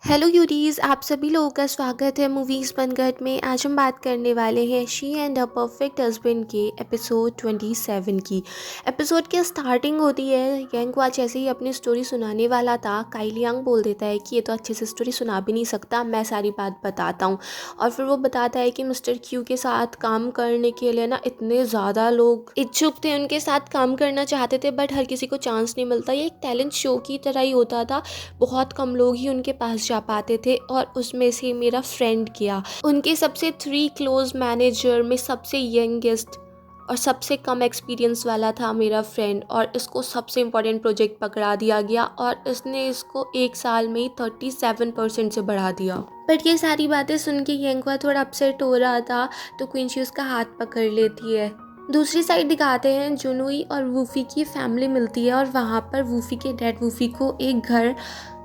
Hello यूरीज, आप सभी लोगों का स्वागत है मूवीज़ बनगढ़ में। आज हम बात करने वाले हैं she and a perfect husband के एपिसोड 27 की। एपिसोड की स्टार्टिंग होती है, यंगवा जैसे ही अपनी स्टोरी सुनाने वाला था, काइली यांग बोल देता है कि ये तो अच्छे से स्टोरी सुना भी नहीं सकता, मैं सारी बात बताता हूँ। और फिर वो बताता है कि मिस्टर क्यू के साथ काम करने के लिए ना इतने ज़्यादा लोग इच्छुक थे, उनके साथ काम करना चाहते थे, बट हर किसी को चांस नहीं मिलता। ये एक टैलेंट शो की तरह ही होता था, बहुत कम लोग ही उनके पास जा पाते थे और उसमें से मेरा फ्रेंड किया। उनके सबसे 3 क्लोज मैनेजर में सबसे यंगेस्ट और सबसे कम एक्सपीरियंस वाला था मेरा फ्रेंड, और इसको सबसे इम्पोर्टेंट प्रोजेक्ट पकड़ा दिया गया और इसने इसको एक साल में ही 37% से बढ़ा दिया। बट ये सारी बातें सुन के यंगवा थोड़ा अपसेट हो रहा था, तो क्विंची उसका हाथ पकड़ लेती है। दूसरी साइड दिखाते हैं जुनुई और वूफी की फैमिली मिलती है और वहाँ पर वूफी के डैड वूफी को एक घर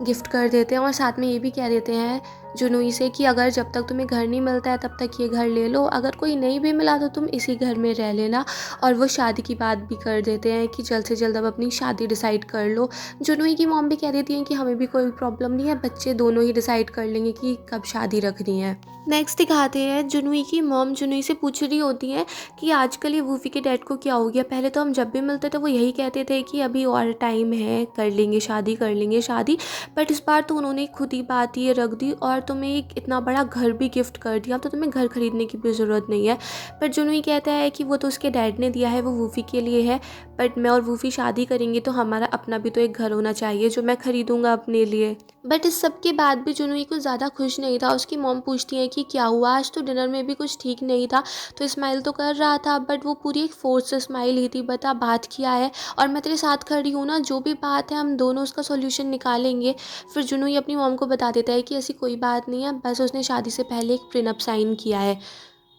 गिफ्ट कर देते हैं और साथ में ये भी कह देते हैं जुनुई से कि अगर जब तक तुम्हें घर नहीं मिलता है तब तक ये घर ले लो, अगर कोई नहीं भी मिला तो तुम इसी घर में रह लेना। और वो शादी की बात भी कर देते हैं कि जल्द से जल्द अब अपनी शादी डिसाइड कर लो। जुनुई की मॉम भी कह देती हैं कि हमें भी कोई प्रॉब्लम नहीं है, बच्चे दोनों ही डिसाइड कर लेंगे कि कब शादी रखनी है। नेक्स्ट दिखाते हैं जुनुई की मॉम जुनुई से पूछ रही होती है कि आजकल ये वूफी के डैड को क्या हो गया। पहले तो हम जब भी मिलते थे वो यही कहते थे कि अभी और टाइम है, कर लेंगे शादी, कर लेंगे शादी, बट इस बार तो उन्होंने खुद ही बात ये रख दी और तुम्हें एक इतना बड़ा घर भी गिफ्ट कर दिया, तो तुम्हें घर खरीदने की भी ज़रूरत नहीं है। पर जुनूई कहता है कि वो तो उसके डैड ने दिया है, वो वूफी के लिए है, बट मैं और वूफी शादी करेंगे तो हमारा अपना भी तो एक घर होना चाहिए जो मैं खरीदूंगा अपने लिए। बट इस सब के बाद भी जुनूई कुछ ज़्यादा खुश नहीं था। उसकी मॉम पूछती है कि क्या हुआ, आज तो डिनर में भी कुछ ठीक नहीं था, तो स्माइल तो कर रहा था बट वो पूरी एक फोर्स से स्माइल ही थी। बता बात किया है और मैं तेरे साथ खड़ी हूँ ना, जो भी बात है हम दोनों उसका सॉल्यूशन निकालेंगे। फिर जुनूई अपनी मॉम को बता देता है कि ऐसी कोई बात नहीं है, बस उसने शादी से पहले एक प्रीनअप साइन किया है।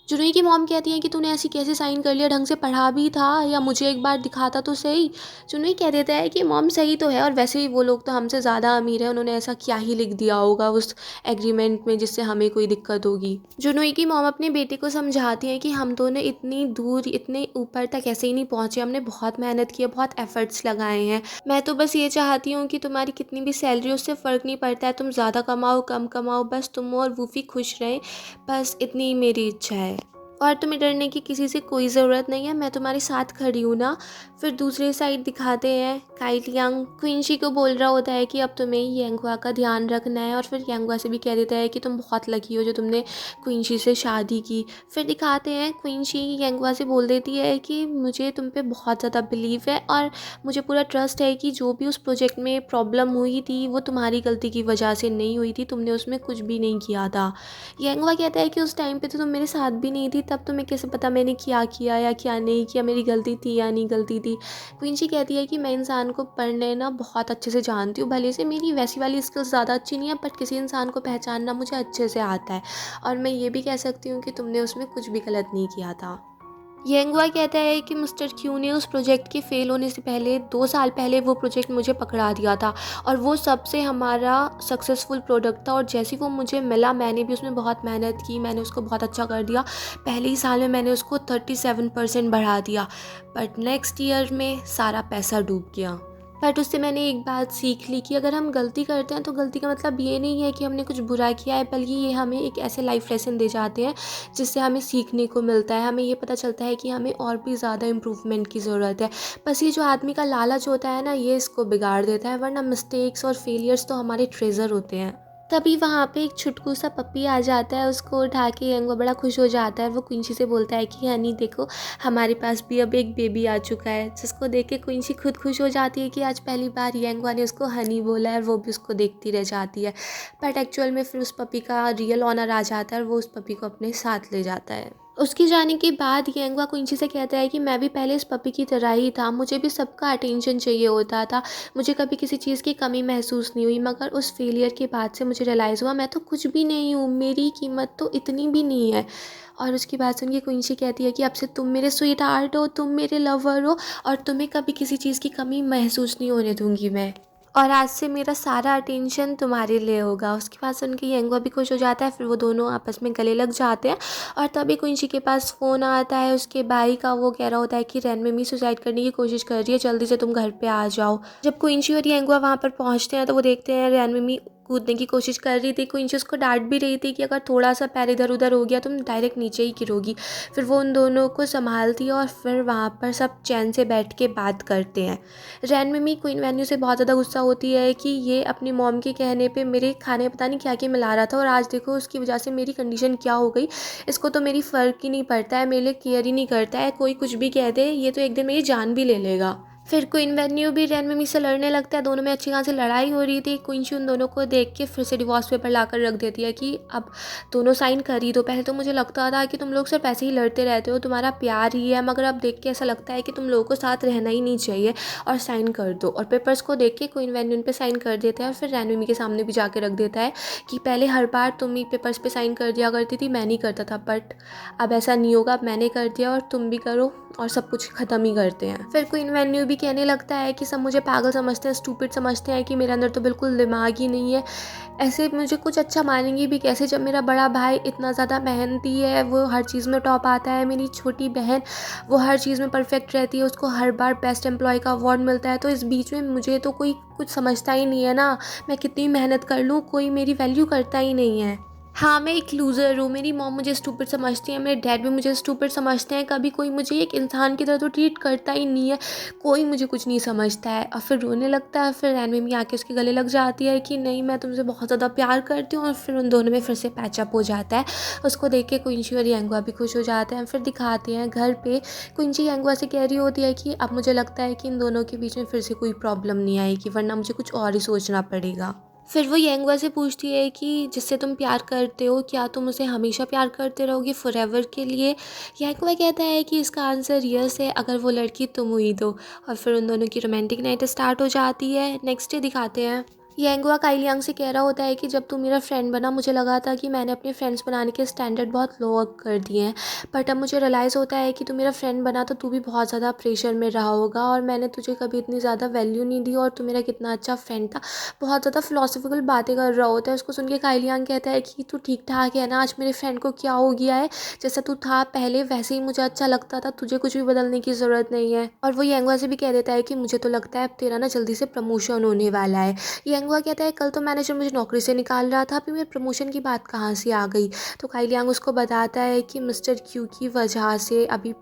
जुनूई की मॉम कहती है कि तूने ऐसी कैसे साइन कर लिया, ढंग से पढ़ा भी था या मुझे एक बार दिखाता तो सही। जुनूई कह देता है कि मॉम सही तो है, और वैसे भी वो लोग तो हमसे ज़्यादा अमीर है, उन्होंने ऐसा क्या ही लिख दिया होगा उस एग्रीमेंट में जिससे हमें कोई दिक्कत होगी। जुनूई की मॉम अपने बेटे को समझाती है कि हम दोनों इतनी दूर इतने ऊपर तक ऐसे ही नहीं पहुँचे, हमने बहुत मेहनत की है, बहुत एफर्ट्स लगाए हैं। मैं तो बस ये चाहती हूँ कि तुम्हारी कितनी भी सैलरी, उससे फ़र्क नहीं पड़ता है, तुम ज़्यादा कमाओ कम कमाओ, बस तुम और वूफी खुश रहें, बस इतनी ही मेरी इच्छा है। और तुम्हें डरने की किसी से कोई ज़रूरत नहीं है, मैं तुम्हारे साथ खड़ी हूँ ना। फिर दूसरे साइड दिखाते हैं काइली यांग क्विंची को बोल रहा होता है कि अब तुम्हें यंगवा का ध्यान रखना है, और फिर यंगवा से भी कह देता है कि तुम बहुत लकी हो जो तुमने क्विंची से शादी की। फिर दिखाते हैं क्विंची यंगवा से बोल देती है कि मुझे तुम पे बहुत ज़्यादा बिलीव है और मुझे पूरा ट्रस्ट है कि जो भी उस प्रोजेक्ट में प्रॉब्लम हुई थी वो तुम्हारी गलती की वजह से नहीं हुई थी, तुमने उसमें कुछ भी नहीं किया था। यंगवा कहता है कि उस टाइम पे तो तुम मेरे साथ भी नहीं थी, तब तुम्हें कैसे पता मैंने क्या किया या क्या नहीं किया, मेरी गलती थी या नहीं गलती थी। क्विंची कहती है कि मैं इंसान को पढ़ने ना बहुत अच्छे से जानती हूँ, भले से मेरी वैसी वाली स्किल्स ज़्यादा अच्छी नहीं है, बट किसी इंसान को पहचानना मुझे अच्छे से आता है, और मैं ये भी कह सकती हूँ कि तुमने उसमें कुछ भी गलत नहीं किया था। येंगुआ कहता है कि मिस्टर क्यू ने उस प्रोजेक्ट के फेल होने से पहले 2 साल पहले वो प्रोजेक्ट मुझे पकड़ा दिया था, और वो सबसे हमारा सक्सेसफुल प्रोडक्ट था, और जैसे वो मुझे मिला मैंने भी उसमें बहुत मेहनत की, मैंने उसको बहुत अच्छा कर दिया। पहले ही साल में मैंने उसको 37% बढ़ा दिया, बट नेक्स्ट ईयर में सारा पैसा डूब गया। बट उससे मैंने एक बात सीख ली कि अगर हम गलती करते हैं तो गलती का मतलब ये नहीं है कि हमने कुछ बुरा किया है, बल्कि ये हमें एक ऐसे लाइफ लेसन दे जाते हैं जिससे हमें सीखने को मिलता है, हमें ये पता चलता है कि हमें और भी ज़्यादा इम्प्रूवमेंट की ज़रूरत है। बस ये जो आदमी का लालच होता है ना, ये इसको बिगाड़ देता है, वरना मिस्टेक्स और फेलियर्स तो हमारे ट्रेजर होते हैं। तभी वहाँ पे एक छुटकू सा पप्पी आ जाता है, उसको उठा के यंगवा बड़ा खुश हो जाता है। वो क्विंची से बोलता है कि हनी देखो, हमारे पास भी अब एक बेबी आ चुका है, जिसको देख के क्विंची खुद खुश हो जाती है कि आज पहली बार यंगवा ने उसको हनी बोला है, और वो भी उसको देखती रह जाती है। बट एक्चुअल में फिर उस पपी का रियल ऑनर आ जाता है और वो उस पपी को अपने साथ ले जाता है। उसके जाने के बाद यंगवा क्विंची से कहता है कि मैं भी पहले इस पपी की तरह ही था, मुझे भी सबका अटेंशन चाहिए होता था, मुझे कभी किसी चीज़ की कमी महसूस नहीं हुई, मगर उस फेलियर के बाद से मुझे रियलाइज़ हुआ मैं तो कुछ भी नहीं हूँ, मेरी कीमत तो इतनी भी नहीं है। और उसकी बात सुन के क्विंची कहती है कि अब से तुम मेरे स्वीट हार्ट हो, तुम मेरे लवर हो, और तुम्हें कभी किसी चीज़ की कमी महसूस नहीं होने दूंगी मैं, और आज से मेरा सारा अटेंशन तुम्हारे लिए होगा। उसके बाद सुन के यंगवा भी खुश हो जाता है, फिर वो दोनों आपस में गले लग जाते हैं। और तभी क्विंची के पास फ़ोन आता है उसके भाई का, वो कह रहा होता है कि रैनमेमी सुसाइड करने की कोशिश कर रही है, जल्दी से तुम घर पे आ जाओ। जब क्विंची और यंगवा वहाँ पर पहुँचते हैं तो वो देखते हैं रैनमेमी कूदने की कोशिश कर रही थी। क्विंची उसको डांट भी रही थी कि अगर थोड़ा सा पैर इधर उधर हो गया तुम डायरेक्ट नीचे ही गिरोगी। फिर वो उन दोनों को संभालती है और फिर वहाँ पर सब चैन से बैठ के बात करते हैं। रैन मिमी क्वीन वेन्यू से बहुत ज़्यादा गुस्सा होती है कि ये अपनी मॉम के कहने पे मेरे खाने में पता नहीं क्या क्या मिला रहा था और आज देखो उसकी वजह से मेरी कंडीशन क्या हो गई। इसको तो मेरी फ़र्क ही नहीं पड़ता है, मेरे लिए केयर ही नहीं करता है, कोई कुछ भी कह दे ये तो एक दिन मेरी जान भी ले लेगा। फिर क्वीन वेन्यू भी रैन मिमी से लड़ने लगता है। दोनों में अच्छी खासी लड़ाई हो रही थी। क्वींची उन दोनों को देख के फिर से डिवोर्स पेपर लाकर रख देती है कि अब दोनों साइन कर ही दो। पहले तो मुझे लगता था कि तुम लोग सिर्फ ऐसे ही लड़ते रहते हो, तुम्हारा प्यार ही है, मगर अब देख के ऐसा लगता है कि तुम लोगों को साथ रहना ही नहीं चाहिए और साइन कर दो। और पेपर्स को देख के क्वीन वेन्यू उन पे साइन कर देता है और फिर रैन मिमी के सामने भी जाके रख देता है कि पहले हर बार तुम ही पेपर्स पे साइन कर दिया करती थी, मैं नहीं करता था, बट अब ऐसा नहीं होगा, अब मैंने कर दिया और तुम भी करो और सब कुछ ख़त्म ही करते हैं। फिर क्वीन वेन्यू भी कहने लगता है कि सब मुझे पागल समझते हैं, स्टूपिड समझते हैं, कि मेरे अंदर तो बिल्कुल दिमाग ही नहीं है, ऐसे मुझे कुछ अच्छा मानेंगी भी कैसे जब मेरा बड़ा भाई इतना ज़्यादा मेहनती है, वो हर चीज़ में टॉप आता है, मेरी छोटी बहन वो हर चीज़ में परफेक्ट रहती है, उसको हर बार बेस्ट एम्प्लॉय का अवार्ड मिलता है, तो इस बीच में मुझे तो कोई कुछ समझता ही नहीं है ना, मैं कितनी मेहनत कर लूँ कोई मेरी वैल्यू करता ही नहीं है। हाँ, मैं एक लूज़र हूँ, मेरी मॉम मुझे स्टूपिड समझती है, मेरे डैड भी मुझे स्टूपिड समझते हैं, कभी कोई मुझे एक इंसान की तरह तो ट्रीट करता ही नहीं है, कोई मुझे कुछ नहीं समझता है। और फिर रोने लगता है। फिर रैन मिमी आके उसके गले लग जाती है कि नहीं मैं तुमसे बहुत ज़्यादा प्यार करती हूँ, और फिर उन दोनों में फिर से पैचअप हो जाता है। उसको देख के क्विंची और यांगवा भी खुश हो जाते हैं। फिर दिखाते हैं घर पे क्विंची यांगवा से कह रही होती है कि अब मुझे लगता है कि इन दोनों के बीच में फिर से कोई प्रॉब्लम नहीं आएगी, वरना मुझे कुछ और ही सोचना पड़ेगा। फिर वो यांगवा से पूछती है कि जिससे तुम प्यार करते हो क्या तुम उसे हमेशा प्यार करते रहोगे फॉरएवर के लिए। यांगवा कहता है कि इसका आंसर यस है अगर वो लड़की तुम हुई तो। और फिर उन दोनों की रोमांटिक नाइट स्टार्ट हो जाती है। नेक्स्ट डे दिखाते हैं यांगवा काइलियांग से कह रहा होता है कि जब तू मेरा फ्रेंड बना मुझे लगा था कि मैंने अपने फ्रेंड्स बनाने के स्टैंडर्ड बहुत लो कर दिए हैं, बट अब मुझे रियलाइज़ होता है कि तू मेरा फ्रेंड बना तो तू भी बहुत ज़्यादा प्रेशर में रहा होगा और मैंने तुझे कभी इतनी ज़्यादा वैल्यू नहीं दी और तू मेरा कितना अच्छा फ्रेंड था। बहुत ज़्यादा फिलोसफिकल बातें कर रहा होता है। उसको सुन के काइलियांग कहता है कि तू ठीक ठाक है ना, आज मेरे फ्रेंड को क्या हो गया है, जैसा तू था पहले वैसे ही मुझे अच्छा लगता था, तुझे कुछ भी बदलने की ज़रूरत नहीं है। और वो यांगवा से भी कह देता है कि मुझे तो लगता है अब तेरा ना जल्दी से प्रमोशन होने वाला है। यांगवा कहता है कल तो मैनेजर मुझे नौकरी से निकाल रहा था, अभी मेरे प्रमोशन की बात कहाँ से आ गई। तो काइलियांग उसको बताता है कि मिस्टर क्यू की वजह से अभी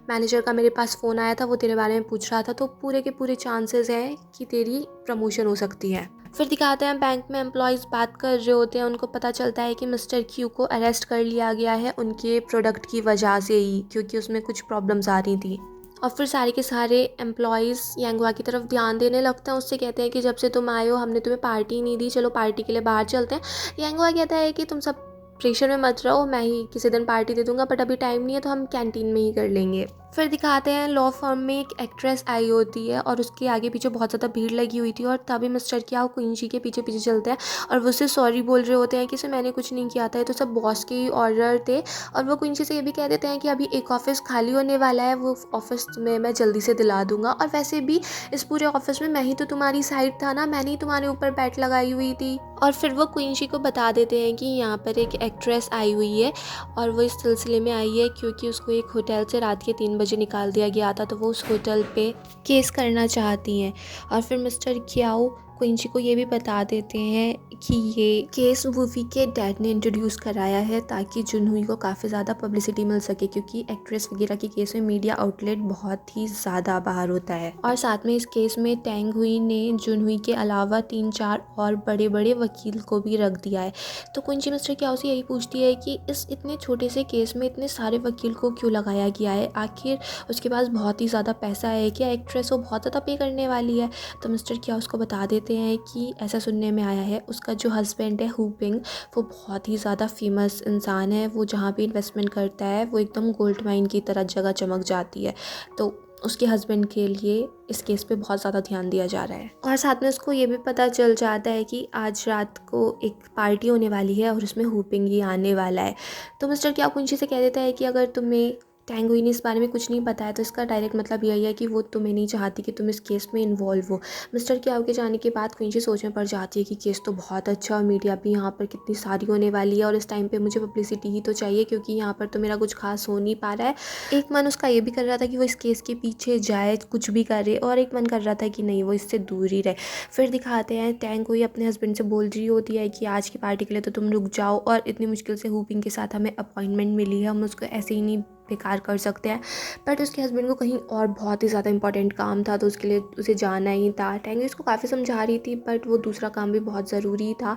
मैनेजर का मेरे पास फ़ोन आया था, वो तेरे बारे में पूछ रहा था, तो पूरे के पूरे चांसेस हैं कि तेरी प्रमोशन हो सकती है। फिर दिखाते हैं बैंक में एम्प्लॉयज़ बात कर रहे होते हैं। उनको पता चलता है कि मिस्टर क्यू को अरेस्ट कर लिया गया है उनके प्रोडक्ट की वजह से ही, क्योंकि उसमें कुछ प्रॉब्लम्स आ रही थी। और फिर सारे के सारे एम्प्लॉयज़ यांगवा की तरफ ध्यान देने लगते हैं। उससे कहते हैं कि जब से तुम आए हो हमने तुम्हें पार्टी नहीं दी, चलो पार्टी के लिए बाहर चलते हैं। यांगवा कहता है कि तुम सब प्रेशर में मत रहो, मैं ही किसी दिन पार्टी दे दूंगा, बट अभी टाइम नहीं है तो हम कैंटीन में ही कर लेंगे। फिर दिखाते हैं लॉ फर्म में एक एक्ट्रेस आई होती है और उसके आगे पीछे बहुत ज़्यादा भीड़ लगी हुई थी, और तभी मिस्टर क्या क्विंची के पीछे पीछे चलते हैं और वो उससे सॉरी बोल रहे होते हैं कि सर मैंने कुछ नहीं किया था, ये तो सब बॉस के ही ऑर्डर थे। और वो क्विंची से ये भी कह देते हैं कि अभी एक ऑफिस खाली होने वाला है, वो ऑफिस में मैं जल्दी से दिला दूंगा, और वैसे भी इस पूरे ऑफिस में मैं ही तो तुम्हारी साइड था ना, मैंने ही तुम्हारे ऊपर बैट लगाई हुई थी। और फिर वो क्विंची को बता देते हैं कि यहाँ पर एक एक्ट्रेस आई हुई है और वो इस सिलसिले में आई है क्योंकि उसको एक होटल से रात के 3 बजे निकाल दिया गया था, तो वो उस होटल पे केस करना चाहती हैं। और फिर मिस्टर क्याओ क्विंची को ये भी बता देते हैं कि ये केस वूफी के डैड ने इंट्रोड्यूस कराया है ताकि जुनहुई को काफ़ी ज़्यादा पब्लिसिटी मिल सके, क्योंकि एक्ट्रेस वगैरह के केस में मीडिया आउटलेट बहुत ही ज़्यादा बाहर होता है। और साथ में इस केस में टैंग हुई ने जुनहुई के अलावा 3-4 और बड़े बड़े वकील को भी रख दिया है। तो क्विंची मिस्टर क्याओ से यही पूछती है कि इस इतने छोटे से केस में इतने सारे वकील को क्यों लगाया गया है, आखिर उसके पास बहुत ही ज़्यादा पैसा है क्या, एक्ट्रेस वो बहुत ज़्यादा पे करने वाली है। तो मिस्टर क्याओ उसको बता देते हैं कि ऐसा सुनने में आया है उसका जो हस्बैंड है हुपिंग, वो बहुत ही ज़्यादा फेमस इंसान है, वो जहाँ भी इन्वेस्टमेंट करता है वो एकदम गोल्ड माइन की तरह जगह चमक जाती है। तो उसके हस्बैंड के लिए इस केस पे बहुत ज़्यादा ध्यान दिया जा रहा है। और साथ में उसको ये भी पता चल जाता है कि आज रात को एक पार्टी होने वाली है और उसमें हुपिंग ही आने वाला है। तो मिस्टर क्या क्विंची से कह देता है कि अगर तुम्हें टेंगुई ने इस बारे में कुछ नहीं बताया, तो इसका डायरेक्ट मतलब यही है कि वो तुम्हें नहीं चाहती कि तुम इस केस में इन्वॉल्व हो। मिस्टर क्याओ के जाने के बाद क्विंची सोच में पड़ जाती है कि केस तो बहुत अच्छा और मीडिया भी यहाँ पर कितनी सारी होने वाली है और इस टाइम पे मुझे पब्लिसिटी ही तो चाहिए, क्योंकि यहाँ पर तो मेरा कुछ खास हो नहीं पा रहा है। एक मन उसका ये भी कर रहा था कि वो इस केस के पीछे जाए, कुछ भी करे, और एक मन कर रहा था कि नहीं, वो इससे दूर ही रहे। फिर दिखाते हैं टेंगुई अपने हस्बैंड से बोल रही होती है कि आज की पार्टी के लिए तो तुम रुक जाओ, और इतनी मुश्किल से हुपिंग के साथ हमें अपॉइंटमेंट मिली है, हम उसको ऐसे ही नहीं बेकार कर सकते हैं। बट उसके हस्बैंड को कहीं और बहुत ही ज़्यादा इंपॉर्टेंट काम था, तो उसके लिए उसे जाना ही था। टेंगुई उसको काफ़ी समझा रही थी, बट वो दूसरा काम भी बहुत ज़रूरी था,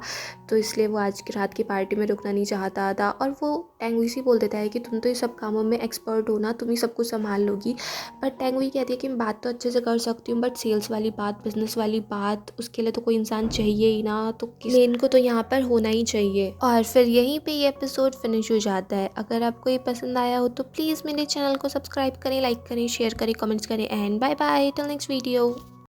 तो इसलिए वो आज की रात की पार्टी में रुकना नहीं चाहता था। और वो टेंगुई से बोल देता है कि तुम तो ये सब कामों में एक्सपर्ट हो ना, तुम ही सब कुछ संभाल लोगी। बट टेंगुई कहती है कि मैं बात तो अच्छे से कर सकती हूँ, बट सेल्स वाली बात, बिजनेस वाली बात, उसके लिए तो कोई इंसान चाहिए ही ना, तो मेन को तो यहाँ पर होना ही चाहिए। और फिर यहीं पे ये एपिसोड फिनिश हो जाता है। अगर आपको ये पसंद आया हो तो प्लीज़ मेरे चैनल को सब्सक्राइब करें, लाइक करें, शेयर करें, कमेंट्स करें, and bye bye till next video.